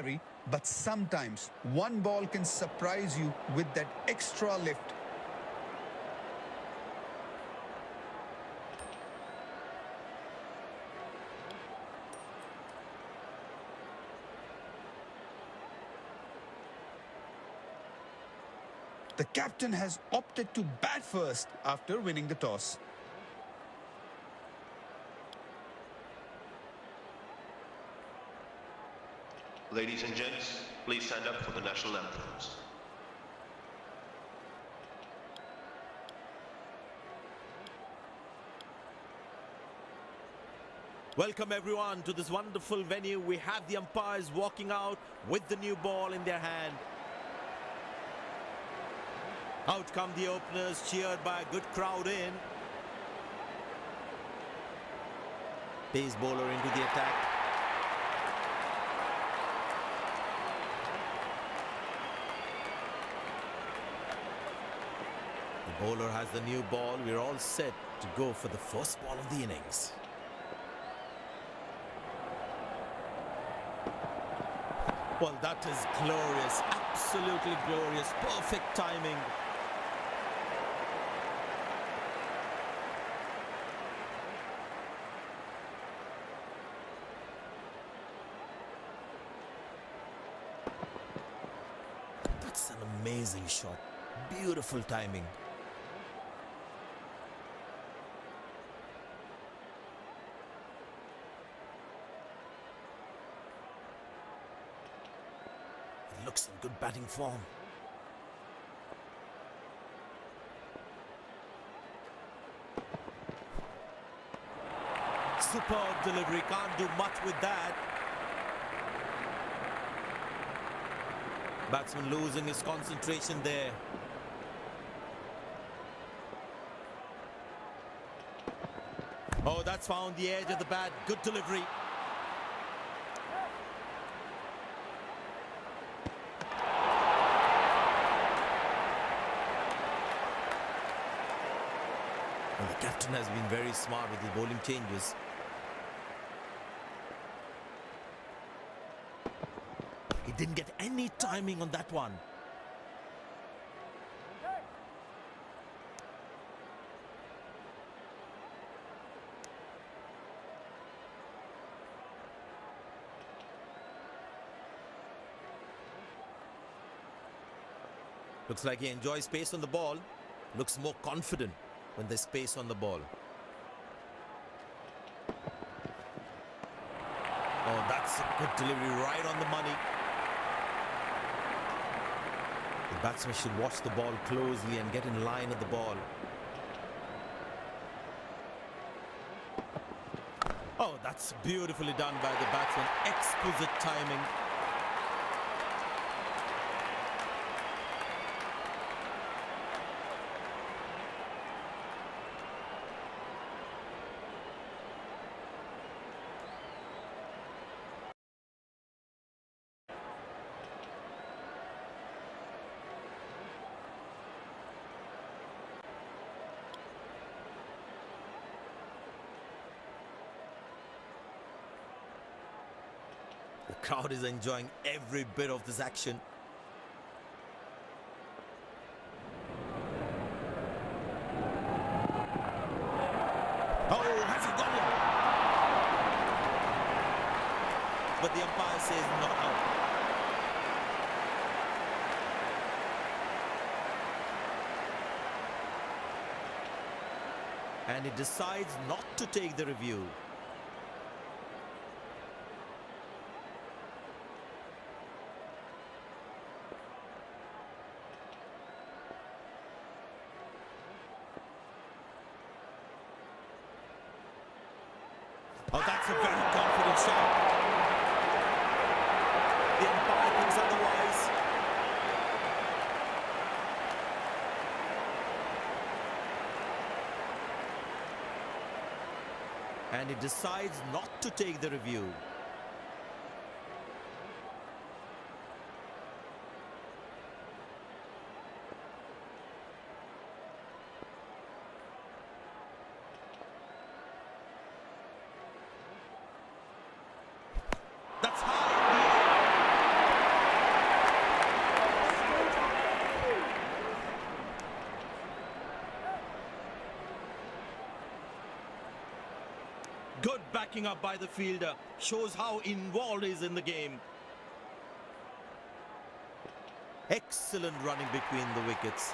scary, but sometimes one ball can surprise you with that extra lift. The captain has opted to bat first after winning the toss. Ladies and gents, please stand up for the national anthems. Welcome everyone to this wonderful venue. We have the umpires walking out with the new ball in their hand. Out come the openers, cheered by a good crowd in. Pace bowler into the attack. The bowler has the new ball. We're all set to go for the first ball of the innings. Well, that is glorious, absolutely glorious, perfect timing. That's an amazing shot, beautiful timing. He looks in good batting form. Superb delivery, can't do much with that. Batsman losing his concentration there. Oh, that's found the edge of the bat. Good delivery. And the captain has been very smart with his bowling changes. He didn't get any timing on that one. Looks like he enjoys space on the ball. Looks more confident when there's space on the ball. Oh, that's a good delivery, right on the money. The batsman should watch the ball closely and get in line at the ball. Oh, that's beautifully done by the batsman. Exquisite timing. The crowd is enjoying every bit of this action. Oh, has he got it? But the umpire says not out. And he decides not to take the review. Oh, that's a very confident shot. The umpire thinks otherwise. And he decides not to take the review. That's high in the air. backing up by the fielder. Shows how involved he is in the game. Excellent running between the wickets.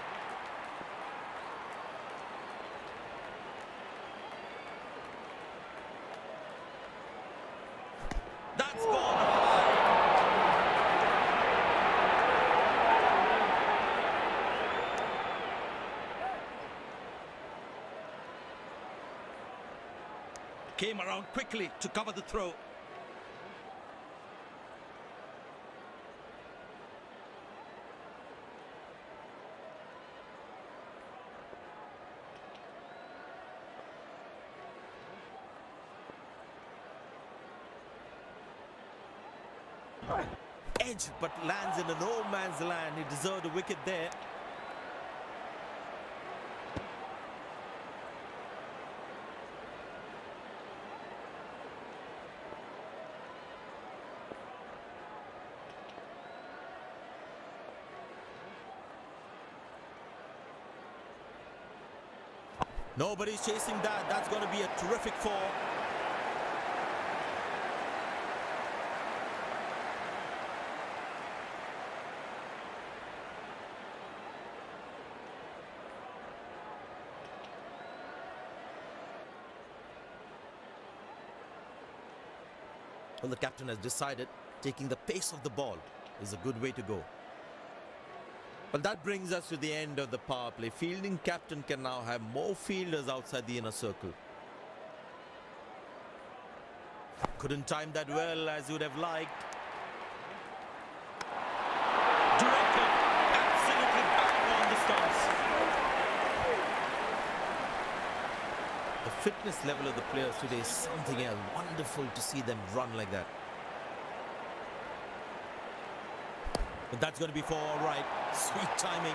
That's gone high. Came around quickly to cover the throw. Edge, but lands in a no man's land. He deserved a wicket there. Nobody's chasing that. That's going to be a terrific four. Well, the captain has decided taking the pace of the ball is a good way to go. Well, that brings us to the end of the power play. Fielding captain can now have more fielders outside the inner circle. Couldn't time that well as you would have liked. Directed, absolutely bang on the stumps. The fitness level of the players today is something else. Wonderful to see them run like that. But that's going to be for all right. Sweet timing.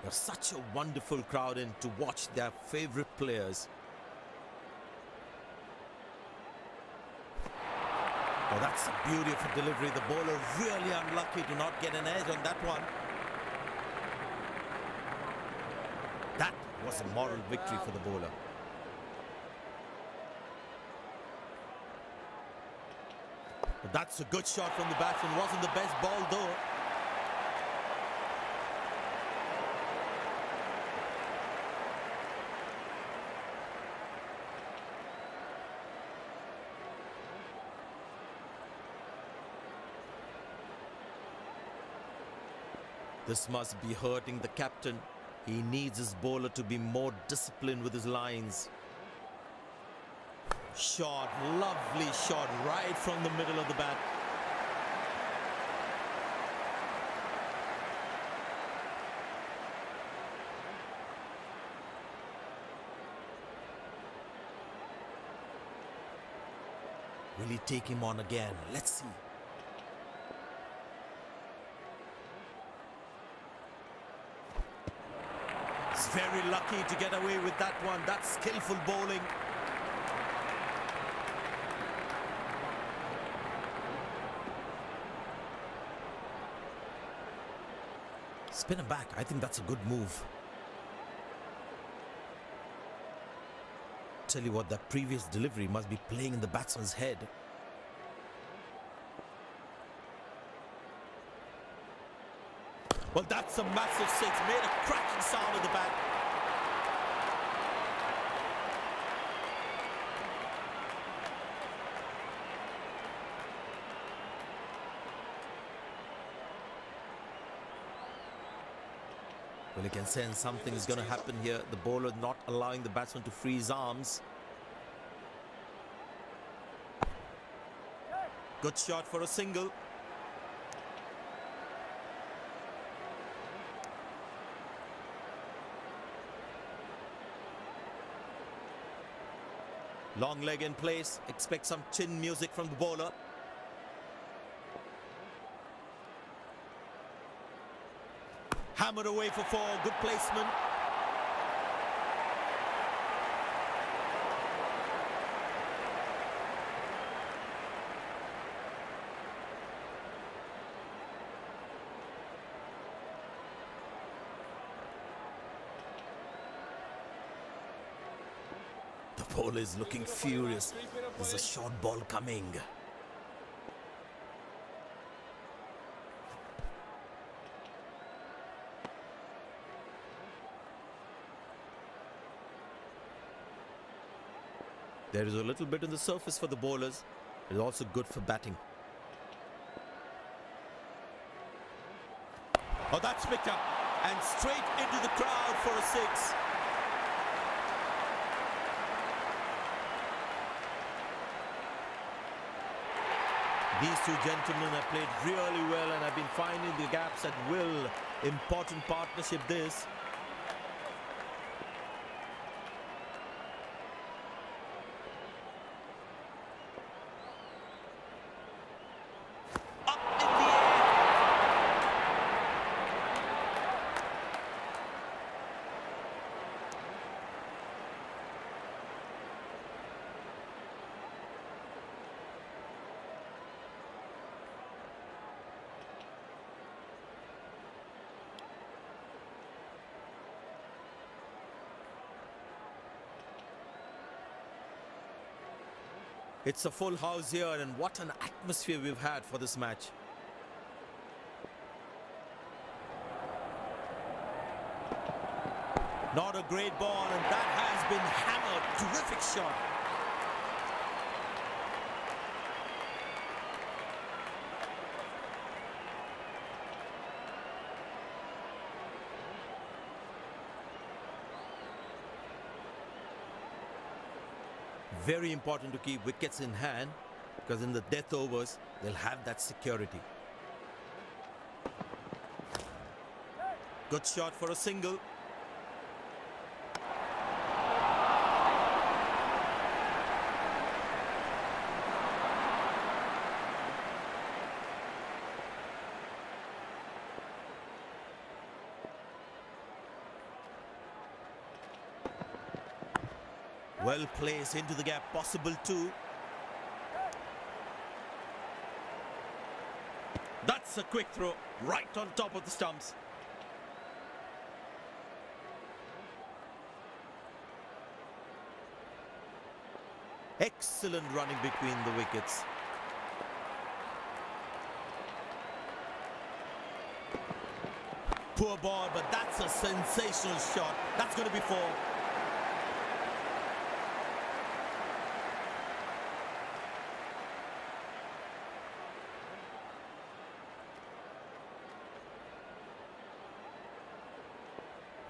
There's such a wonderful crowd in to watch their favorite players. Oh, that's the beauty of a delivery. The bowler really unlucky to not get an edge on that one. That was a moral victory for the bowler. But that's a good shot from the batsman. Wasn't the best ball though. This must be hurting the captain. He needs his bowler to be more disciplined with his lines. Shot, lovely shot right from the middle of the bat. Will he take him on again? Let's see. He's very lucky to get away with that one. That's skillful bowling. Spinner back. I think that's a good move. Tell you what, that previous delivery must be playing in the batsman's head. Well, that's a massive six. Made a cracking sound at the bat. Well, you can sense something is going to happen here. The bowler not allowing the batsman to free his arms. Good shot for a single. Long leg in place. Expect some chin music from the bowler. Hammered away for four. Good placement. Bowler is looking furious. There's a short ball coming. There is a little bit on the surface for the bowlers. It is also good for batting. Oh, that's picked up and straight into the crowd for a six. These two gentlemen have played really well and have been finding the gaps at will. Important partnership this. Up in the air. It's a full house here, and what an atmosphere we've had for this match. Not a great ball, and that has been hammered. Terrific shot. Very important to keep wickets in hand, because in the death overs, they'll have that security. Good shot for a single. Well placed into the gap, possible too. That's a quick throw, right on top of the stumps. Excellent running between the wickets. Poor ball, but that's a sensational shot. That's going to be four.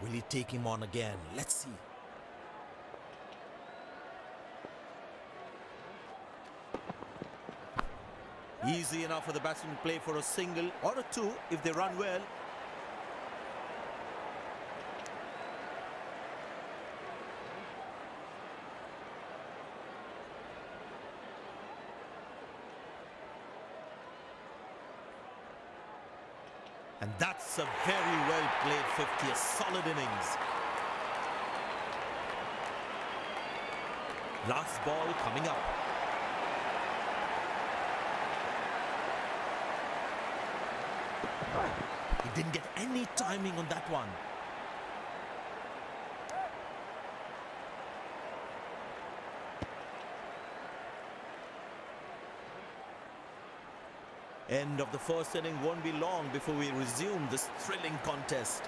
Will he take him on again? Let's see. Easy enough for the batsman to play for a single or a two if they run well. And that's a very well played 50, a solid innings. Last ball coming up. He didn't get any timing on that one. End of the first inning won't be long before we resume this thrilling contest.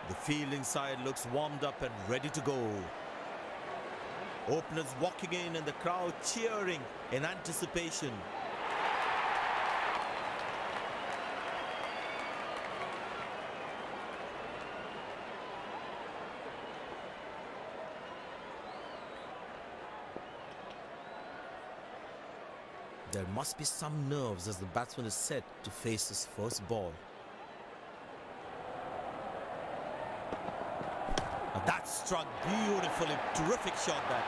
The fielding side looks warmed up and ready to go. Openers walking in and the crowd cheering in anticipation. There must be some nerves as the batsman is set to face his first ball. That struck beautifully. Terrific shot that.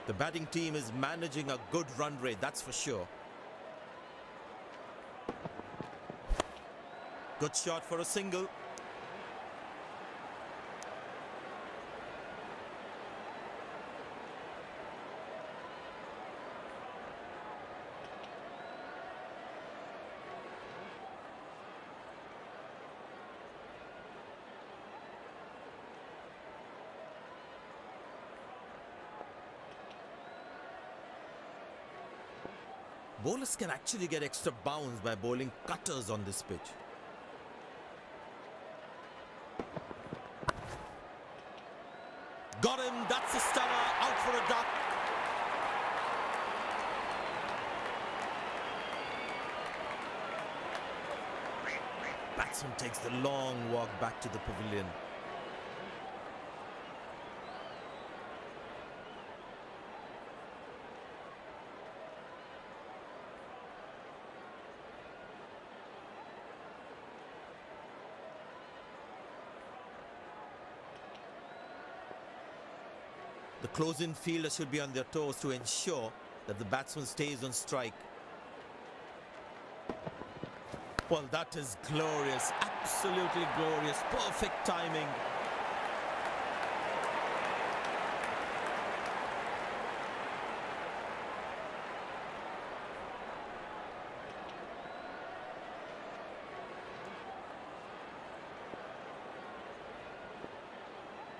The batting team is managing a good run rate, that's for sure. Good shot for a single. Bowlers can actually get extra bounce by bowling cutters on this pitch. Got him, that's a stunner, out for a duck. Batsman takes the long walk back to the pavilion. The close-in fielder should be on their toes to ensure that the batsman stays on strike. Well, that is glorious, absolutely glorious, perfect timing.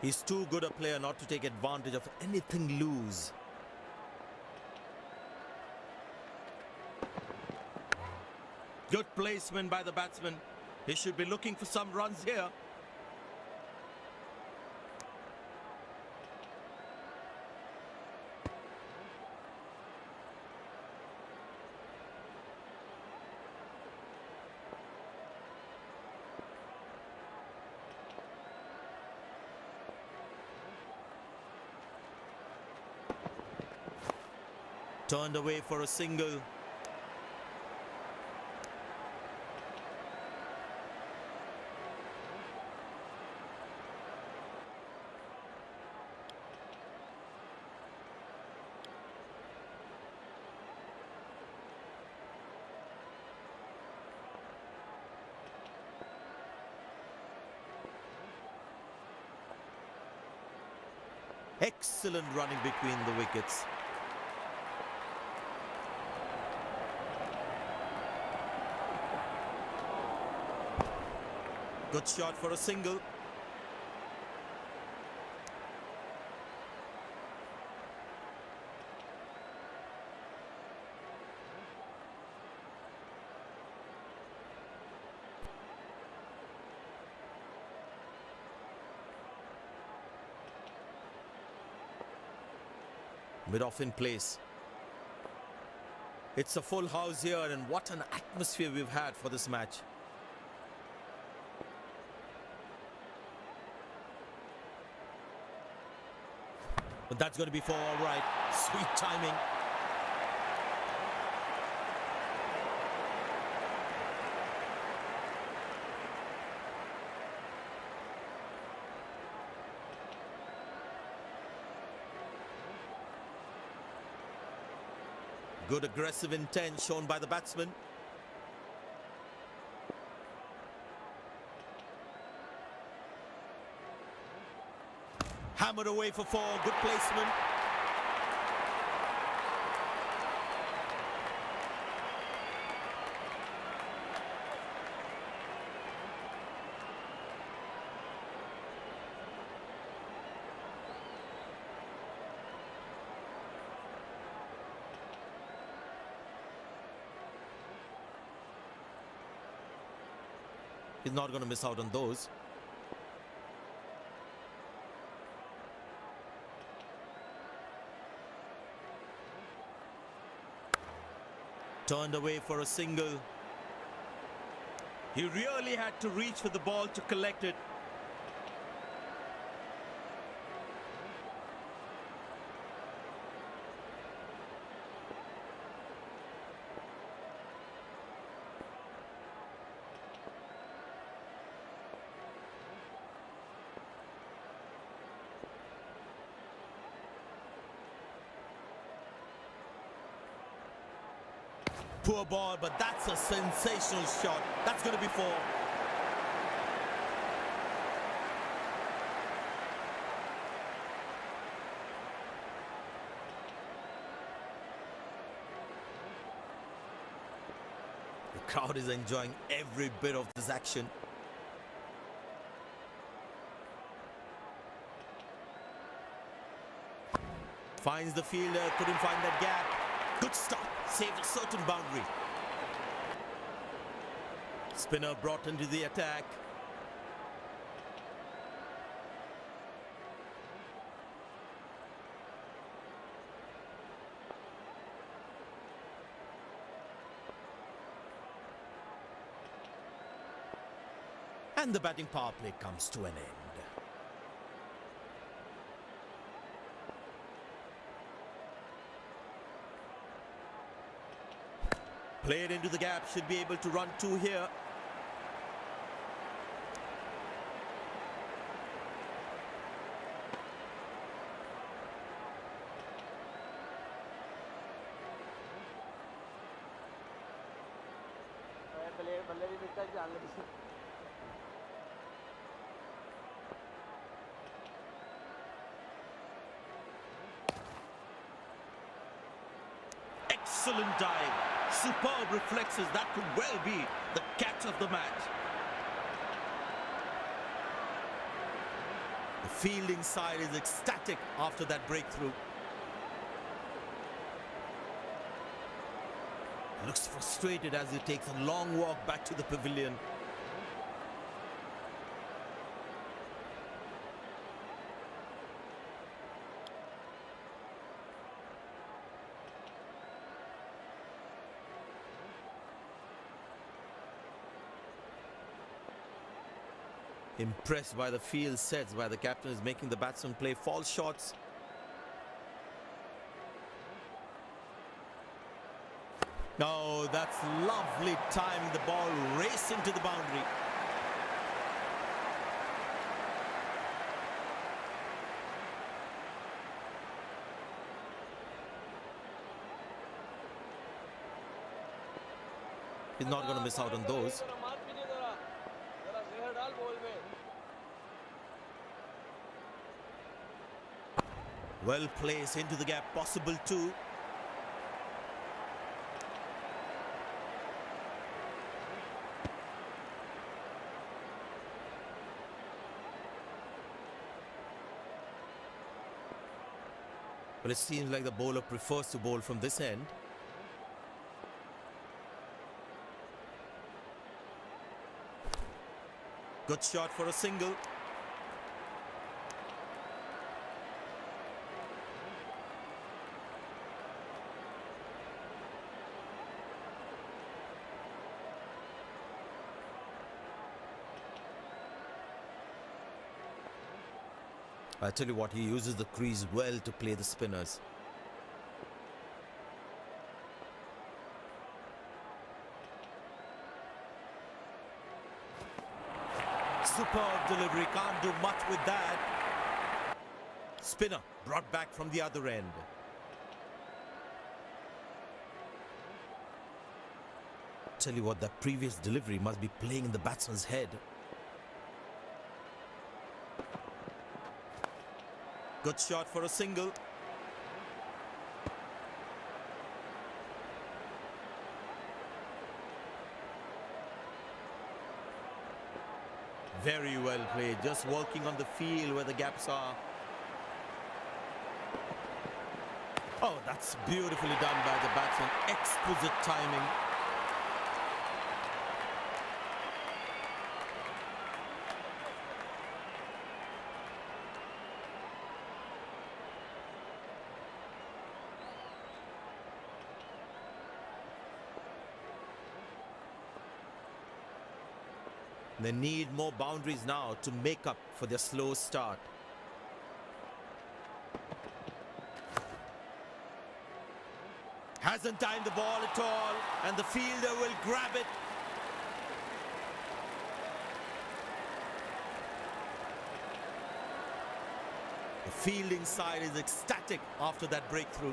He's too good a player not to take advantage of anything loose. Good placement by the batsman. He should be looking for some runs here. Turned away for a single. Excellent running between the wickets. Good shot for a single. Mid-off in place. It's a full house here, and what an atmosphere we've had for this match. But that's going to be for all right. Sweet timing. Good aggressive intent shown by the batsman. Hammered away for four. Good placement. He's not going to miss out on those. Turned away for a single. He really had to reach for the ball to collect it. Poor ball, but that's a sensational shot. That's going to be four. The crowd is enjoying every bit of this action. Finds the fielder, couldn't find that gap. Good stop, saved a certain boundary. Spinner brought into the attack. And the batting power play comes to an end. Played into the gap, should be able to run two here. Excellent dive. Superb reflexes. That could well be the catch of the match. The fielding side is ecstatic after that breakthrough. Looks frustrated as he takes a long walk back to the pavilion. Impressed by the field sets where the captain is making the batsman play false shots. Oh, that's lovely timing. The ball racing to the boundary. He's not going to miss out on those. Well placed into the gap, possible two. But it seems like the bowler prefers to bowl from this end. Good shot for a single. I tell you what, he uses the crease well to play the spinners. Superb delivery, can't do much with that. Spinner brought back from the other end. Tell you what, that previous delivery must be playing in the batsman's head. Good shot for a single. Very well played, just working on the field where the gaps are. Oh, that's beautifully done by the batsman. Exquisite timing. They need more boundaries now to make up for their slow start. Hasn't timed the ball at all, and the fielder will grab it. The fielding side is ecstatic after that breakthrough.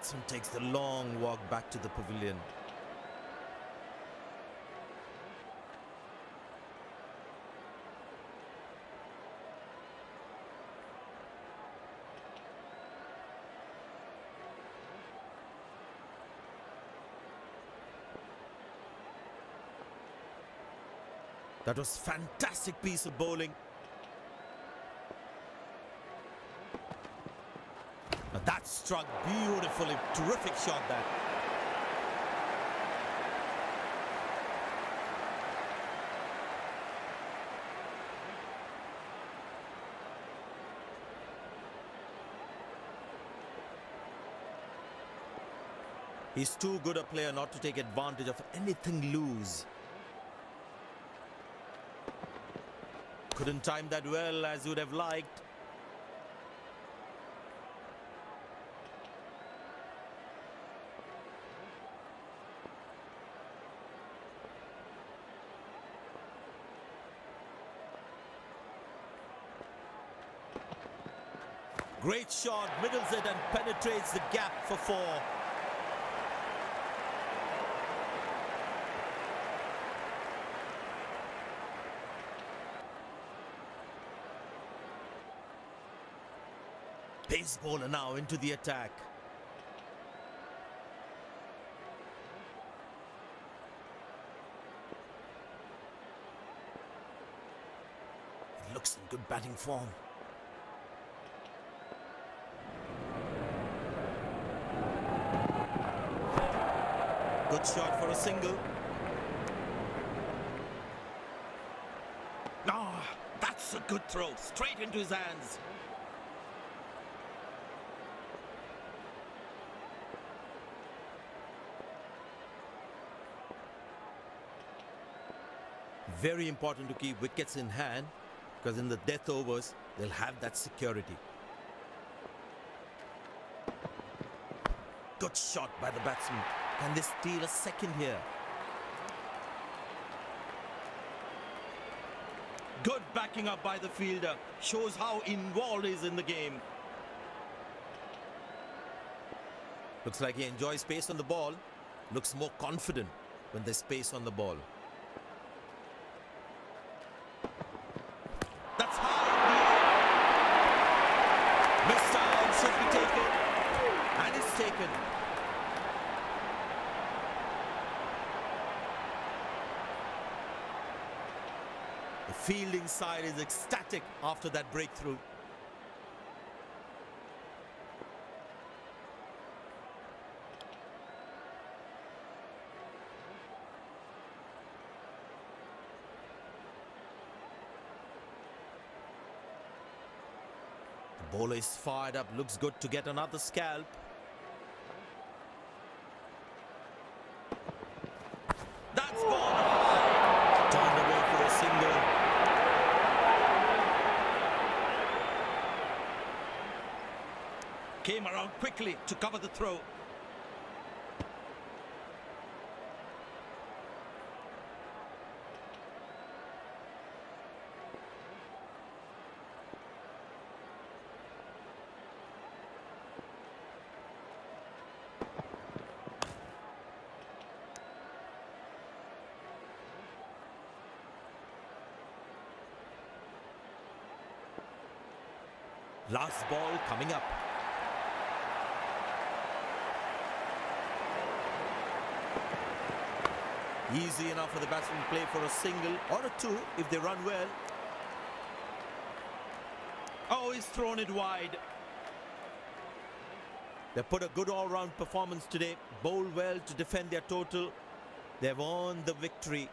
batsman takes the long walk back to the pavilion. That was fantastic piece of bowling. But that struck beautifully. Terrific shot that. He's too good a player not to take advantage of anything loose. Couldn't time that well as you'd have liked. Great shot, middles it and penetrates the gap for 4. Pace bowler now into the attack. It looks in good batting form. Good shot for a single. Ah, that's a good throw. Straight into his hands. Very important to keep wickets in hand, because in the death overs, they'll have that security. Good shot by the batsman. Can they steal a second here? Good backing up by the fielder. Shows how involved he is in the game. Looks like he enjoys space on the ball. Looks more confident when there's space on the ball. That's high in the air. Missed out, should be taken. And it's taken. The fielding side is ecstatic after that breakthrough. The bowler is fired up, looks good to get another scalp. That's gone high. Turned away for a single. Came around quickly to cover the throw. Last ball coming up. Easy enough for the batsman to play for a single or a 2 if they run well. Oh, he's thrown it wide. They put a good all-round performance today. Bowled well to defend their total. They've earned the victory.